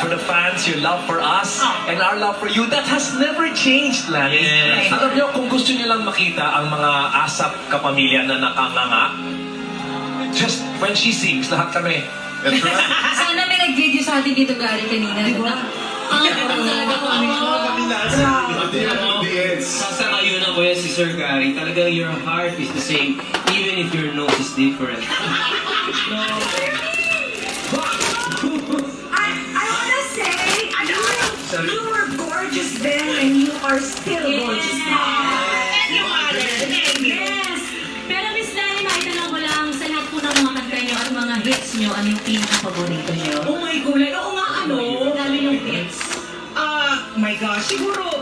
for the fans, your love for us, and our love for you. That has never changed, Lani. Yes. Alam niyo, kung gusto niyo lang makita ang mga ASAP kapamilya na nakanganga, just when she sings, lahat kami. That's right. Sana may nag-video sa atin dito, Gary, kanina. Diba? Talaga po kami. Sasakayo na kuya si Sir Gary. Talagang your heart is the same, even if your nose is different. I wanna say, you were gorgeous then and you are still gorgeous now. Yes! Pero Miss Lani, maitanong ko lang, sa lahat po ng mga kanta nyo at mga hits nyo, ano yung pinaka-paborito nyo? Oh my God, oo nga ano. Dami yung hits. My gosh, siguro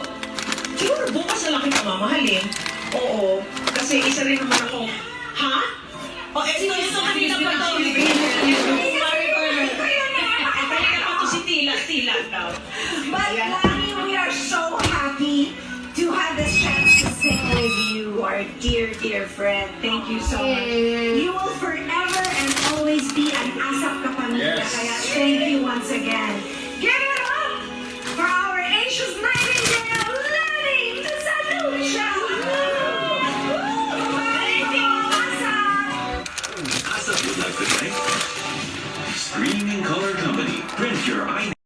bukas na lang kita mamahalin. Oo, kasi isa rin naman ako. Ha? O, ito kanina pa to. Kanina pa to si Tila daw. But Lani, we are so happy to have this chance to sing with you, our dear, dear friend. Thank you so much. You will forever and always be an ASAP kapamilya. Yes. Kaya thank you once again. Give it up for our Asia's Nightingale, Lani Misalucha. Thank you, ASAP. ASAP would like to thank Streaming Color Company. Print your